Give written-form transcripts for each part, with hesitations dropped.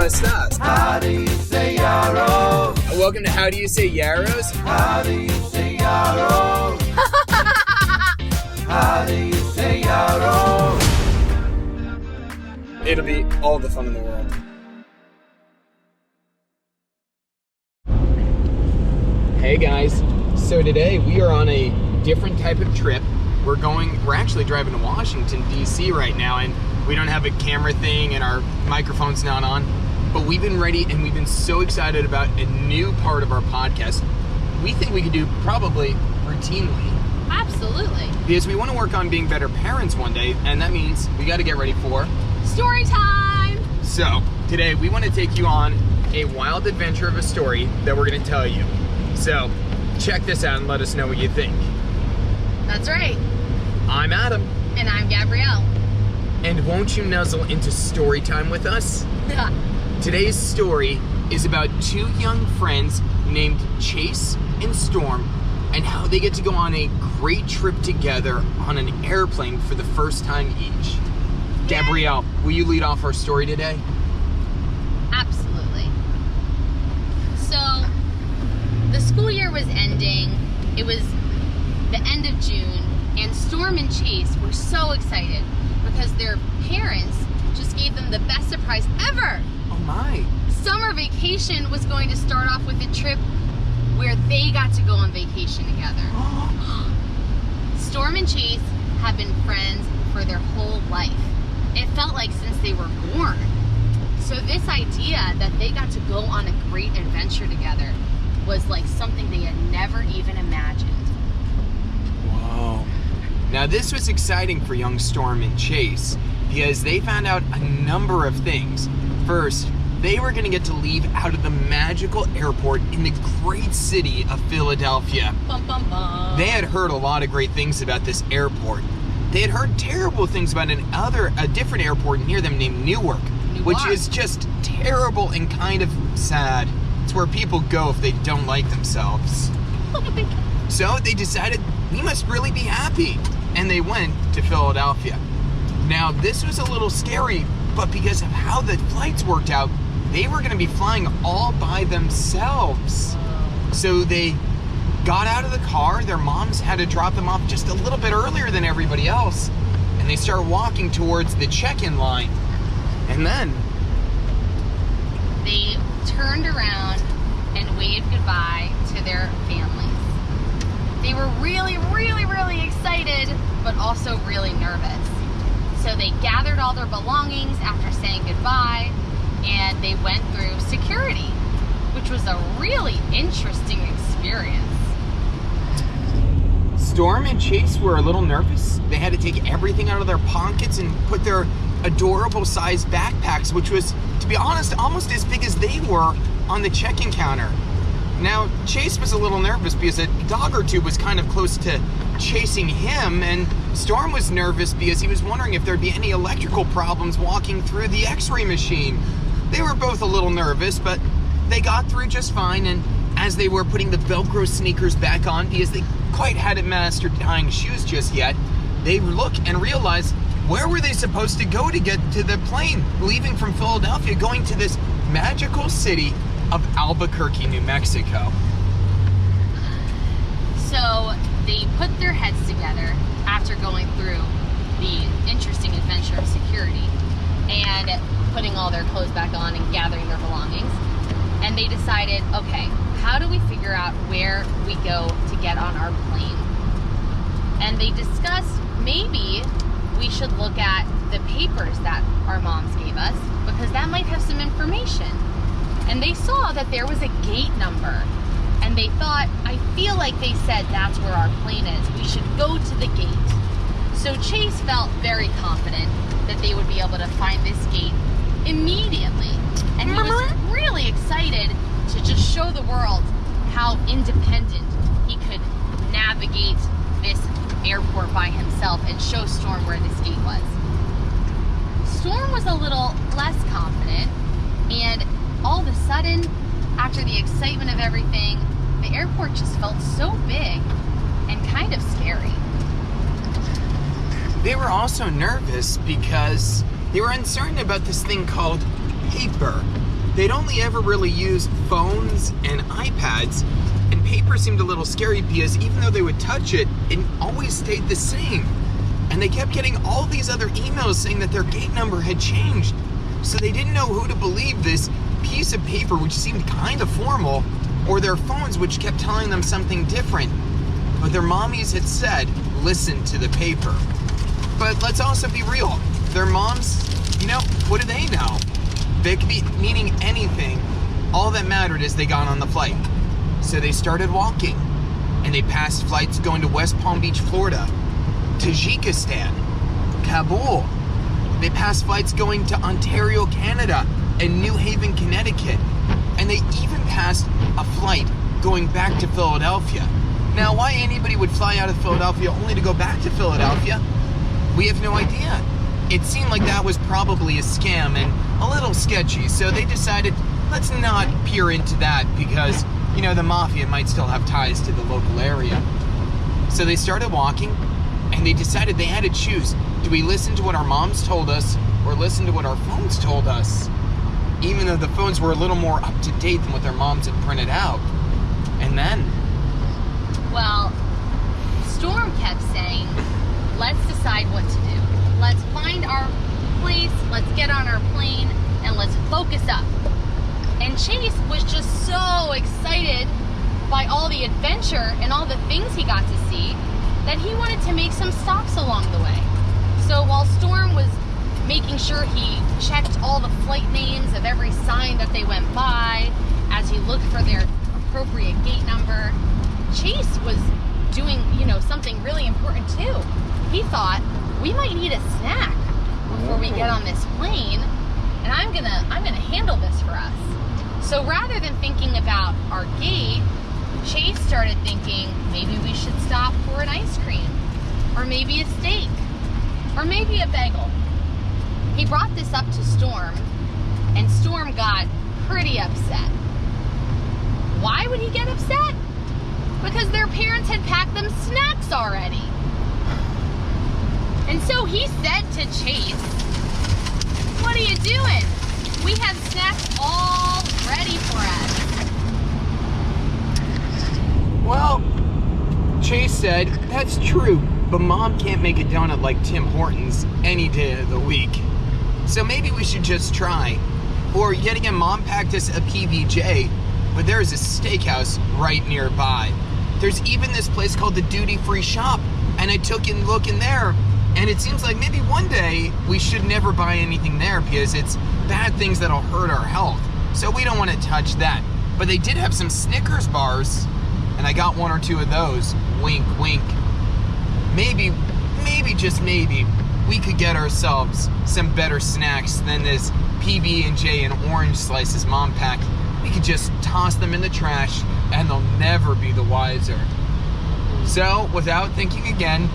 messed up. How do you say yarrow? Welcome to How Do You Say Yarrows? How do you say yarrow? How do you say yarrow? It'll be all the fun in the world. Hey guys, so today we are on a different type of trip. We're actually driving to Washington, D.C. right now, and we don't have a camera thing and our microphone's not on, but we've been ready and we've been so excited about a new part of our podcast. We think we could do probably routinely. Absolutely. Because we want to work on being better parents one day, and that means we got to get ready for story time! So, today we want to take you on a wild adventure of a story that we're going to tell you. So, check this out and let us know what you think. That's right. I'm Adam. And I'm Gabrielle. And won't you nuzzle into story time with us? Today's story is about two young friends named Chase and Storm and how they get to go on a great trip together on an airplane for the first time each. Gabrielle, will you lead off our story today? Absolutely. So, the school year was ending. It was the end of June, and Storm and Chase were so excited because their parents just gave them the best surprise ever. Oh my. Summer vacation was going to start off with a trip where they got to go on vacation together. Storm and Chase have been friends for their whole life. It felt like since they were born. So this idea that they got to go on a great adventure together was like something they had never even imagined. Whoa. Now this was exciting for young Storm and Chase because they found out a number of things. First, they were going to get to leave out of the magical airport in the great city of Philadelphia. Bum, bum, bum. They had heard a lot of great things about this airport. They had heard terrible things about a different airport near them named Newark, which is just terrible and kind of sad. It's where people go if they don't like themselves. So they decided, we must really be happy. And they went to Philadelphia. Now, this was a little scary, but because of how the flights worked out, they were going to be flying all by themselves. So they got out of the car. Their moms had to drop them off just a little bit earlier than everybody else. And they start walking towards the check-in line. And then they turned around and waved goodbye to their families. They were really, really, really excited, but also really nervous. So they gathered all their belongings after saying goodbye, and they went through security, which was a really interesting experience. Storm and Chase were a little nervous. They had to take everything out of their pockets and put their adorable sized backpacks, which was, to be honest, almost as big as they were, on the check-in counter. Now, Chase was a little nervous because a dog or two was kind of close to chasing him, and Storm was nervous because he was wondering if there'd be any electrical problems walking through the x-ray machine. They were both a little nervous, but they got through just fine, and as they were putting the Velcro sneakers back on because they quite hadn't mastered tying shoes just yet, they look and realize, where were they supposed to go to get to the plane leaving from Philadelphia, going to this magical city of Albuquerque, New Mexico? So they put their heads together after going through the interesting adventure of security and putting all their clothes back on and gathering their belongings. And they decided, okay, how do we figure out where we go to get on our plane? And they discussed maybe we should look at the papers that our moms gave us because that might have some information. And they saw that there was a gate number. And they thought, I feel like they said that's where our plane is. We should go to the gate. So Chase felt very confident that they would be able to find this gate immediately. And he was really excited to just show the world how independent he could navigate this airport by himself and show Storm where this gate was. Storm was a little less confident, and all of a sudden, after the excitement of everything, the airport just felt so big and kind of scary. They were also nervous because they were uncertain about this thing called paper. they'd only ever really used phones and iPads, and paper seemed a little scary because even though they would touch it, it always stayed the same. And they kept getting all these other emails saying that their gate number had changed. So they didn't know who to believe, this piece of paper which seemed kind of formal, or their phones which kept telling them something different. But their mommies had said, listen to the paper. But let's also be real. Their moms, what do they know? They could be meaning anything. All that mattered is they got on the flight. So they started walking, and they passed flights going to West Palm Beach, Florida, Tajikistan, Kabul. They passed flights going to Ontario, Canada, and New Haven, Connecticut. And they even passed a flight going back to Philadelphia. Now, why anybody would fly out of Philadelphia only to go back to Philadelphia, we have no idea. It seemed like that was probably a scam and a little sketchy, so they decided, let's not peer into that because, the mafia might still have ties to the local area. So they started walking, and they decided they had to choose. Do we listen to what our moms told us or listen to what our phones told us? Even though the phones were a little more up to date than what their moms had printed out. And then... Well, Storm kept saying, let's decide what to do. Let's find our place, let's get on our plane, and let's focus up. And Chase was just so excited by all the adventure and all the things he got to see that he wanted to make some stops along the way. So while Storm was making sure he checked all the flight names of every sign that they went by, as he looked for their appropriate gate number, Chase was doing, something really important too. He thought, we might need a snack before we get on this plane, and I'm gonna handle this for us. So rather than thinking about our gate, Chase started thinking maybe we should stop for an ice cream, or maybe a steak, or maybe a bagel. He brought this up to Storm, and Storm got pretty upset. Why would he get upset? Because their parents had packed them snacks already. And so he said to Chase, what are you doing? We have snacks all ready for us. Well, Chase said, that's true, but Mom can't make a donut like Tim Hortons any day of the week. So maybe we should just try. Or yet again, Mom packed us a PBJ, but there's a steakhouse right nearby. There's even this place called the Duty Free Shop, and I took a look in there, and it seems like maybe one day we should never buy anything there because it's bad things that'll hurt our health. So we don't want to touch that. But they did have some Snickers bars, and I got one or two of those. Wink, wink. Maybe, just maybe, we could get ourselves some better snacks than this PB&J and orange slices Mom packed. We could just toss them in the trash, and they'll never be the wiser. So, without thinking again,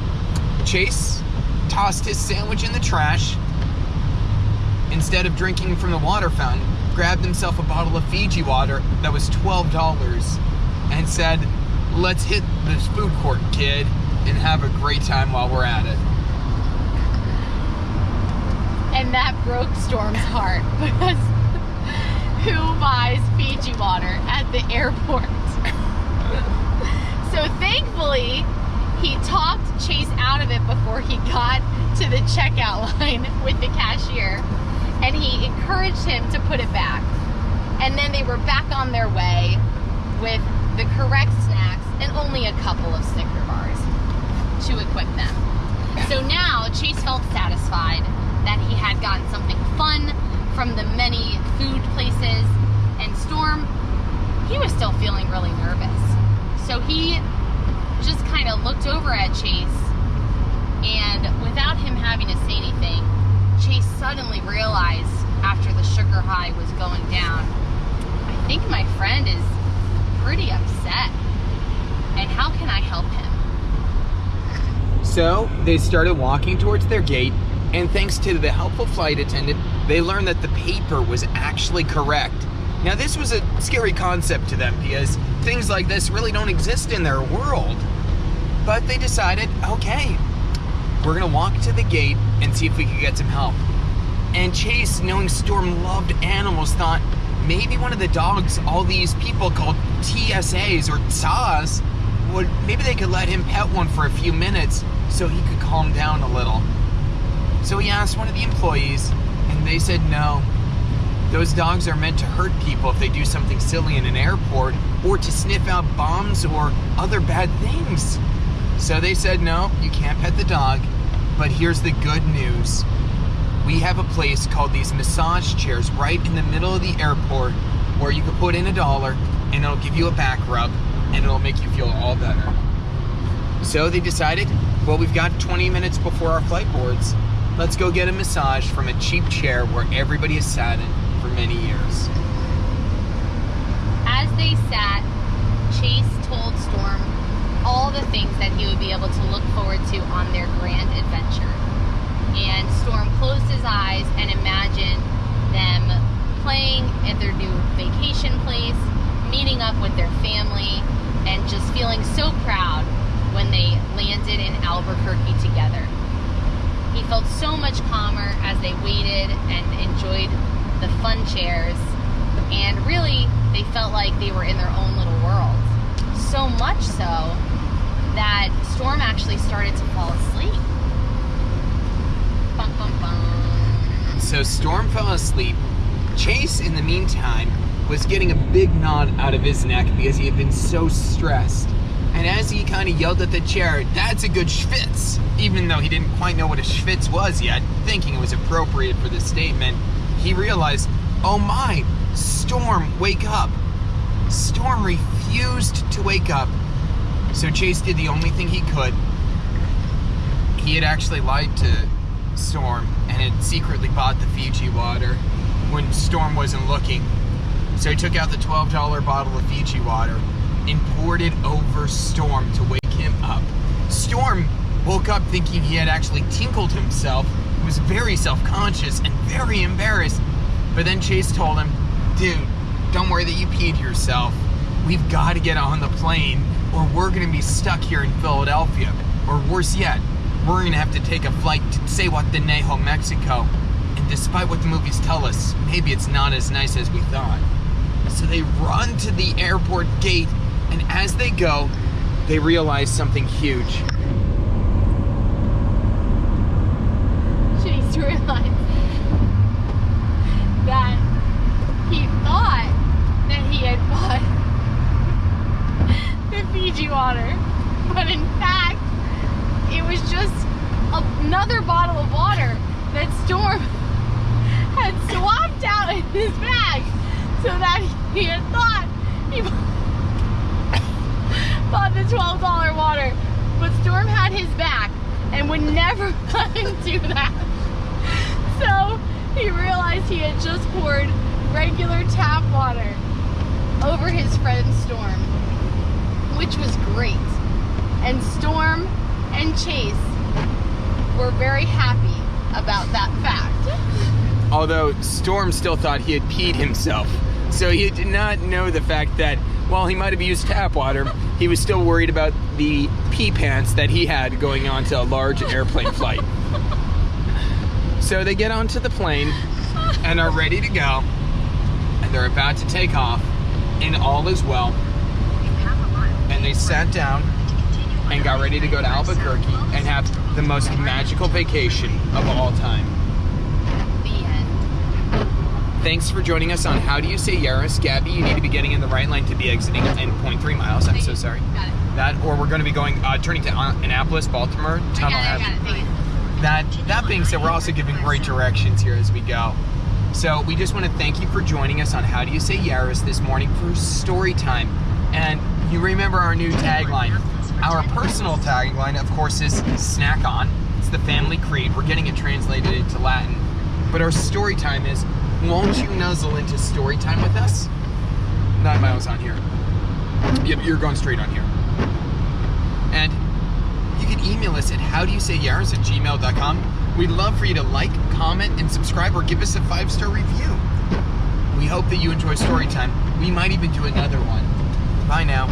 Chase tossed his sandwich in the trash. Instead of drinking from the water fountain, grabbed himself a bottle of Fiji water that was $12 and said, let's hit this food court, kid, and have a great time while we're at it. And that broke Storm's heart because who buys Fiji water at the airport? So thankfully, he talked Chase out of it before he got to the checkout line with the cashier, and he encouraged him to put it back. And then they were back on their way with the correct snacks and only a couple of Snicker bars to equip them. So now Chase felt satisfied that he had gotten something fun from the many food places, and Storm, he was still feeling really nervous. So he just kind of looked over at Chase, and without him having to say anything, Chase suddenly realized after the sugar high was going down, I think my friend is pretty upset, and how can I help him? So they started walking towards their gate, and thanks to the helpful flight attendant, they learned that the paper was actually correct. Now this was a scary concept to them because things like this really don't exist in their world. But they decided, okay, we're gonna walk to the gate and see if we could get some help. And Chase, knowing Storm loved animals, thought maybe one of the dogs all these people called TSAs or TSAs, maybe they could let him pet one for a few minutes so he could calm down a little. So he asked one of the employees, and they said no. Those dogs are meant to hurt people if they do something silly in an airport, or to sniff out bombs or other bad things. So they said, no, you can't pet the dog. But here's the good news. We have a place called these massage chairs right in the middle of the airport where you can put in $1 and it'll give you a back rub and it'll make you feel all better. So they decided, well, we've got 20 minutes before our flight boards. Let's go get a massage from a cheap chair where everybody has sat in for many years. As they sat, Chase told Storm all the things that he would be able to look forward to on their grand adventure. And Storm closed his eyes and imagined them playing at their new vacation place, meeting up with their family, and just feeling so proud when they landed in Albuquerque together. He felt so much calmer as they waited and enjoyed the fun chairs, and really they felt like they were in their own little world. So much so that Storm actually started to fall asleep. Bum, bum, bum. So Storm fell asleep. Chase, in the meantime, was getting a big nod out of his neck because he had been so stressed. And as he kind of yelled at the chair, "That's a good schwitz," even though he didn't quite know what a schwitz was yet, thinking it was appropriate for the statement, he realized, oh my, Storm, wake up. Storm refused to wake up. So Chase did the only thing he could. He had actually lied to Storm and had secretly bought the Fiji water when Storm wasn't looking. So he took out the $12 bottle of Fiji water and poured it over Storm to wake him up. Storm woke up thinking he had actually tinkled himself. He was very self-conscious and very embarrassed. But then Chase told him, dude, don't worry that you peed yourself. We've got to get on the plane or we're going to be stuck here in Philadelphia. Or worse yet, we're going to have to take a flight to Zihuatanejo, Mexico. And despite what the movies tell us, maybe it's not as nice as we thought. So they run to the airport gate, and as they go, they realize something huge. Chase realized that he thought that he had bought the Fiji water, but in fact, it was just another bottle of water that Storm had swapped out in his bag so that he had thought he bought the $12 water. But Storm had his back and would never let him do that. So he realized he had just poured regular tap water over his friend Storm, which was great. And Storm and Chase were very happy about that fact. Although Storm still thought he had peed himself. So he did not know the fact that while he might have used tap water, he was still worried about the pee pants that he had going onto a large airplane flight. So they get onto the plane and are ready to go. And they're about to take off, and all is well. And they sat down and got ready to go to Albuquerque and have the most magical vacation of all time. The end. Thanks for joining us on How Do You Say Yaris. Gabby, you need to be getting in the right lane to be exiting in 0.3 miles. I'm so sorry. Got it. That, or we're going to be going, turning to Annapolis, Baltimore, Tunnel I Avenue. got it. That being said, we're also giving great directions here as we go. So we just want to thank you for joining us on How Do You Say Yaris this morning for story time. And you remember our new tagline. Our personal tagline, of course, is snack on. It's the family creed. We're getting it translated into Latin. But our story time is, won't you nuzzle into story time with us? 9 miles on here. Yep, you're going straight on here. And you can email us at howdoyousayyaris@gmail.com. We'd love for you to like, comment, and subscribe, or give us a 5-star review. We hope that you enjoy story time. We might even do another one. Bye now.